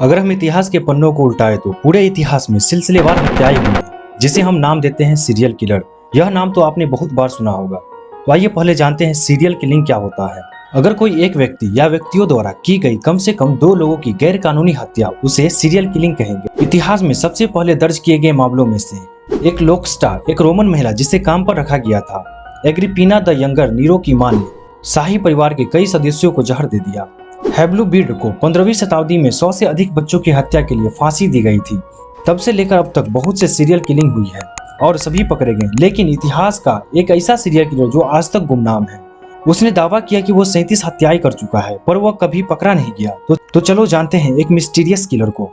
अगर हम इतिहास के पन्नों को उल्टाएं तो पूरे इतिहास में सिलसिलेवार हत्याएं हुई हैं, जिसे हम नाम देते हैं सीरियल किलर। यह नाम तो आपने बहुत बार सुना होगा। तो आइए पहले जानते हैं सीरियल किलिंग क्या होता है। अगर कोई एक व्यक्ति या व्यक्तियों द्वारा की गई कम से कम 2 लोगों की गैर कानूनी हत्या, उसे सीरियल किलिंग कहेंगे। इतिहास में सबसे पहले दर्ज किए गए मामलों में से एक लोक स्टार, एक रोमन महिला जिसे काम पर रखा गया था, एग्रिपीना द यंगर, नीरो की मां ने शाही परिवार के कई सदस्यों को जहर दे दिया। हेब्लूबीड को 15वीं शताब्दी में 100 से अधिक बच्चों की हत्या के लिए फांसी दी गई थी। तब से लेकर अब तक बहुत से सीरियल किलिंग हुई है और सभी पकड़े गए, लेकिन इतिहास का एक ऐसा सीरियल किलर जो आज तक गुमनाम है। उसने दावा किया कि वो 37 हत्याएं कर चुका है, पर वह कभी पकड़ा नहीं गया। तो चलो जानते हैं एक मिस्टीरियस किलर को।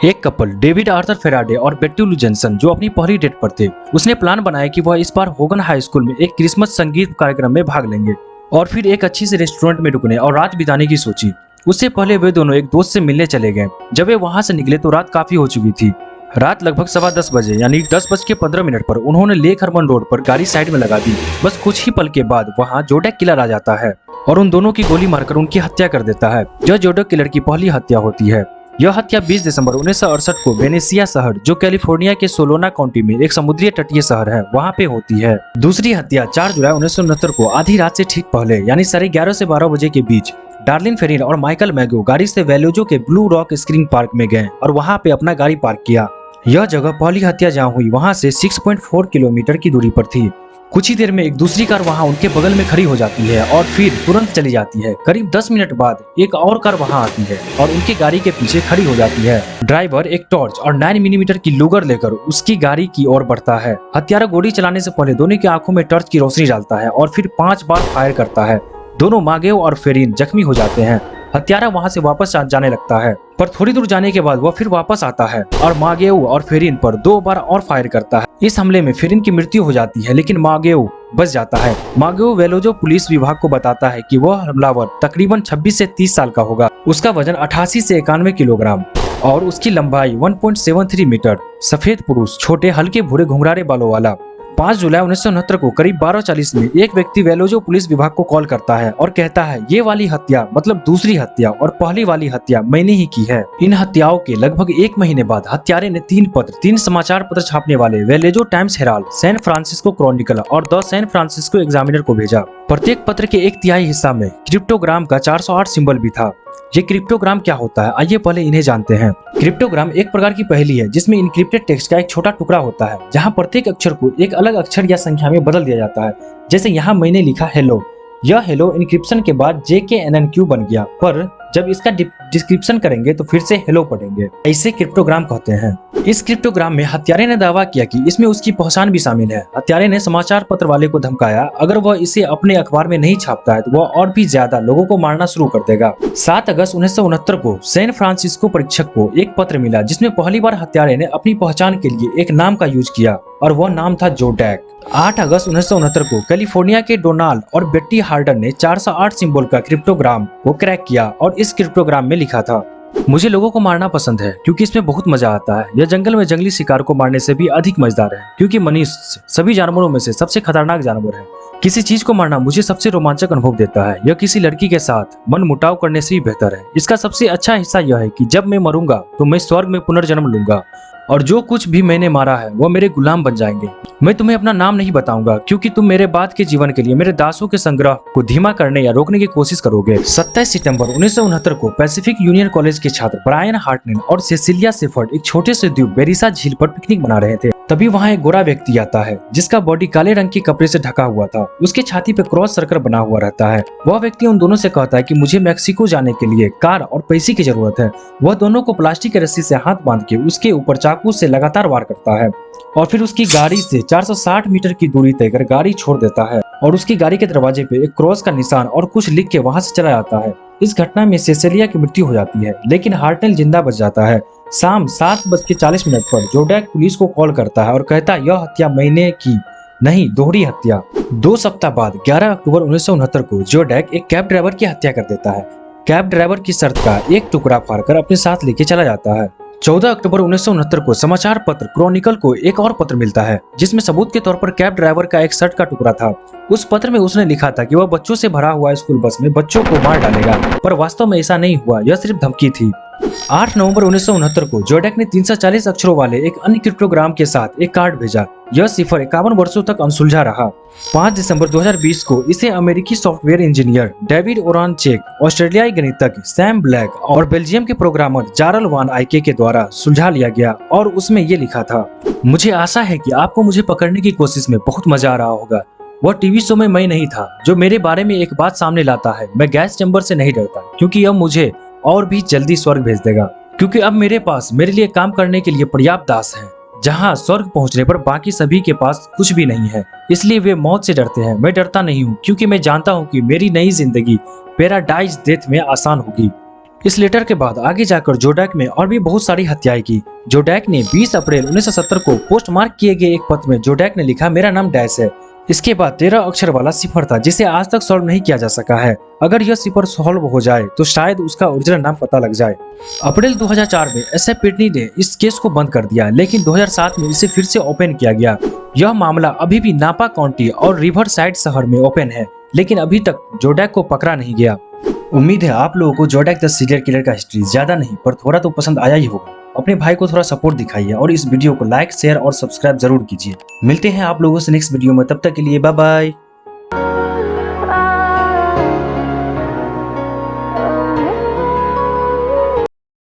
एक कपल, डेविड आर्थर फेराडे और बेट्टी लू जेनसन, जो अपनी पहली डेट पर थे, उसने प्लान बनाया कि वह इस बार होगन हाई स्कूल में एक क्रिसमस संगीत कार्यक्रम में भाग लेंगे और फिर एक अच्छी से रेस्टोरेंट में रुकने और रात बिताने की सोची। उससे पहले वे दोनों एक दोस्त से मिलने चले गए। जब वे वहां से निकले तो रात काफी हो चुकी थी। रात लगभग 10:15 बजे यानी 10:15 पर उन्होंने लेक हरमन रोड पर गाड़ी साइड में लगा दी। बस कुछ ही पल के बाद वहाँ जोडेक किलर आ जाता है और उन दोनों की गोली मारकर उनकी हत्या कर देता है। यह जोडेक किलर की पहली हत्या होती है। यह हत्या 20 दिसंबर 1968 को वेनेसिया शहर, जो कैलिफोर्निया के सोलोना काउंटी में एक समुद्री तटीय शहर है, वहाँ पे होती है। दूसरी हत्या 4 जुलाई 1969 को आधी रात से ठीक पहले यानी 11:30 से 12 बजे के बीच डार्लिन फेरिन और माइकल मैगो गाड़ी से वेलोजो के ब्लू रॉक स्क्रीन पार्क में गए और वहाँ पे अपना गाड़ी पार्क किया। यह जगह पहली हत्या जहाँ हुई वहाँ से 6.4 किलोमीटर की दूरी पर थी। कुछ ही देर में एक दूसरी कार वहां उनके बगल में खड़ी हो जाती है और फिर तुरंत चली जाती है। करीब 10 मिनट बाद एक और कार वहां आती है और उनकी गाड़ी के पीछे खड़ी हो जाती है। ड्राइवर एक टॉर्च और 9 मिलीमीटर की लुगर लेकर उसकी गाड़ी की ओर बढ़ता है। हत्यारा गोली चलाने से पहले दोनों की आंखों में टॉर्च की रोशनी डालता है और फिर 5 बार फायर करता है। दोनों मागेव और फेरिन जख्मी हो जाते हैं। हत्यारा वहां से वापस जाने लगता है, पर थोड़ी दूर जाने के बाद वह फिर वापस आता है और मागेव और फेरिन पर 2 बार और फायर करता है। इस हमले में फेरिन की मृत्यु हो जाती है, लेकिन मागेव बच जाता है। मागेव वेलोजो पुलिस विभाग को बताता है कि वह हमलावर तकरीबन 26 से 30 साल का होगा। उसका वजन 88 से 91 किलोग्राम और उसकी लंबाई 1.73 मीटर। सफेद पुरुष, छोटे हल्के भूरे घुंघरारे बालों वाला। 5 जुलाई 1969 को करीब 12:40 में एक व्यक्ति वेलोजो पुलिस विभाग को कॉल करता है और कहता है, ये वाली हत्या मतलब दूसरी हत्या और पहली वाली हत्या मैंने ही की है। इन हत्याओं के लगभग 1 महीने बाद हत्यारे ने 3 समाचार पत्र छापने वाले Vallejo Times Herald, San Francisco Chronicle और द सैन फ्रांसिस्को एग्जामिनर को भेजा। प्रत्येक पत्र के 1/3 हिस्सा में क्रिप्टोग्राम का 408 सिंबल भी था। ये क्रिप्टोग्राम क्या होता है, आइए पहले इन्हें जानते हैं। क्रिप्टोग्राम एक प्रकार की पहेली है जिसमें इनक्रिप्टेड टेक्स्ट का एक छोटा टुकड़ा होता है, जहां प्रत्येक अक्षर को एक अलग अक्षर या संख्या में बदल दिया जाता है। जैसे यहाँ मैंने लिखा हेलो, यह हेलो इनक्रिप्शन के बाद JKNNQ बन गया, पर जब इसका डिस्क्रिप्शन करेंगे तो फिर से हेलो पढ़ेंगे। ऐसे क्रिप्टोग्राम कहते हैं। इस क्रिप्टोग्राम में हत्यारे ने दावा किया कि इसमें उसकी पहचान भी शामिल है। हत्यारे ने समाचार पत्र वाले को धमकाया, अगर वह इसे अपने अखबार में नहीं छापता है तो वह और भी ज्यादा लोगों को मारना शुरू कर देगा। 7 अगस्त 1969 को सैन फ्रांसिस्को परीक्षक को एक पत्र मिला जिसमें पहली बार हत्यारे ने अपनी पहचान के लिए एक नाम का यूज किया और वह नाम था जोडेक। 8 अगस्त 1969 को कैलिफोर्निया के डोनाल्ड और बेट्टी हार्डन ने 408 सिंबल का क्रिप्टोग्राम को क्रैक किया और इस क्रिप्टोग्राम में लिखा था, मुझे लोगों को मारना पसंद है क्योंकि इसमें बहुत मजा आता है। यह जंगल में जंगली शिकार को मारने से भी अधिक मजेदार है क्योंकि मनुष्य सभी जानवरों में से सबसे खतरनाक जानवर है। किसी चीज को मारना मुझे सबसे रोमांचक अनुभव देता है। यह किसी लड़की के साथ मन मुटाव करने से भी बेहतर है। इसका सबसे अच्छा हिस्सा यह है कि जब मैं मरूंगा तो मैं स्वर्ग में पुनर्जन्म लूंगा और जो कुछ भी मैंने मारा है वो मेरे गुलाम बन जाएंगे। मैं तुम्हें अपना नाम नहीं बताऊंगा क्योंकि तुम मेरे बाद के जीवन के लिए मेरे दासों के संग्रह को धीमा करने या रोकने की कोशिश करोगे। 27 सितंबर 1969 को पैसिफिक यूनियन कॉलेज के छात्र ब्रायन हार्टनेल और सेसिलिया सेफर्ड एक छोटे से द्वीप बेरिसा झील पर पिकनिक मना रहे थे। तभी वहाँ एक गोरा व्यक्ति आता है जिसका बॉडी काले रंग के कपड़े से ढका हुआ था। उसके छाती पे क्रॉस सर्कल बना हुआ रहता है। वह व्यक्ति उन दोनों से कहता है कि मुझे मैक्सिको जाने के लिए कार और पैसे की जरूरत है। वह दोनों को प्लास्टिक की रस्सी से हाथ बांध के उसके ऊपर चाकू से लगातार वार करता है और फिर उसकी गाड़ी से 460 मीटर की दूरी तय कर गाड़ी छोड़ देता है और उसकी गाड़ी के दरवाजे पे एक क्रॉस का निशान और कुछ लिख के वहां से चला जाता है। इस घटना में सेसिलिया की मृत्यु हो जाती है, लेकिन हार्टनेल जिंदा बच जाता है। शाम 7:40 पर जोडेक पुलिस को कॉल करता है और कहता है, यह हत्या मैंने की नहीं, दोहरी हत्या। 2 सप्ताह बाद 11 अक्टूबर 1969 को जोडेक एक कैब ड्राइवर की हत्या कर देता है। कैब ड्राइवर की शर्ट का एक टुकड़ा फाड़कर अपने साथ लेके चला जाता है। 14 अक्टूबर 1969 को समाचार पत्र क्रॉनिकल को एक और पत्र मिलता है जिसमें सबूत के तौर पर कैब ड्राइवर का एक शर्ट का टुकड़ा था। उस पत्र में उसने लिखा था कि वह बच्चों से भरा हुआ स्कूल बस में बच्चों को मार डालेगा, पर वास्तव में ऐसा नहीं हुआ, यह सिर्फ धमकी थी। 8 नवंबर 1969 को जोडैक ने 340 अक्षरों वाले एक अन्य क्रिप्टोग्राम के साथ एक कार्ड भेजा। यह सिफर 51 वर्षों तक अनसुलझा रहा। 5 दिसंबर 2020 को इसे अमेरिकी सॉफ्टवेयर इंजीनियर डेविड ओरानचेक, ऑस्ट्रेलियाई गणितज्ञ सैम ब्लैक और बेल्जियम के प्रोग्रामर जारल वान आइके के द्वारा सुलझा लिया गया और उसमें ये लिखा था, मुझे आशा है कि आपको मुझे पकड़ने की कोशिश में बहुत मजा आ रहा होगा। वह टीवी शो में मैं नहीं था जो मेरे बारे में एक बात सामने लाता है। मैं गैस चैम्बर से नहीं डरता, क्योंकि यह मुझे और भी जल्दी स्वर्ग भेज देगा, क्योंकि अब मेरे पास मेरे लिए काम करने के लिए पर्याप्त दास हैं, जहां स्वर्ग पहुंचने पर बाकी सभी के पास कुछ भी नहीं है। इसलिए वे मौत से डरते हैं। मैं डरता नहीं हूं, क्योंकि मैं जानता हूं कि मेरी नई जिंदगी पैराडाइज डेथ में आसान होगी। इस लेटर के बाद आगे जाकर जोडैक में और भी बहुत सारी हत्याएं की। जोडैक ने 20 अप्रैल 1970 को पोस्टमार्क किए गए एक पत्र में जोडैक ने लिखा, मेरा नाम डैश है। इसके बाद 13 अक्षर वाला सिफर था जिसे आज तक सॉल्व नहीं किया जा सका है। अगर यह सिफर सॉल्व हो जाए तो शायद उसका ओरिजिनल नाम पता लग जाए। अप्रैल 2004 में एसएफ पिटनी ने इस केस को बंद कर दिया, लेकिन 2007 में इसे फिर से ओपन किया गया। यह मामला अभी भी नापा काउंटी और रिवर साइड शहर में ओपन है, लेकिन अभी तक जोडैक को पकड़ा नहीं गया। उम्मीद है आप लोगों को जोडैक द सीरियल किलर का हिस्ट्री ज्यादा नहीं पर थोड़ा तो पसंद आया ही होगा। अपने भाई को थोड़ा सपोर्ट दिखाइए और इस वीडियो को लाइक, शेयर और सब्सक्राइब जरूर कीजिए। मिलते हैं आप लोगों से नेक्स्ट वीडियो में, तब तक के लिए बाय बाय।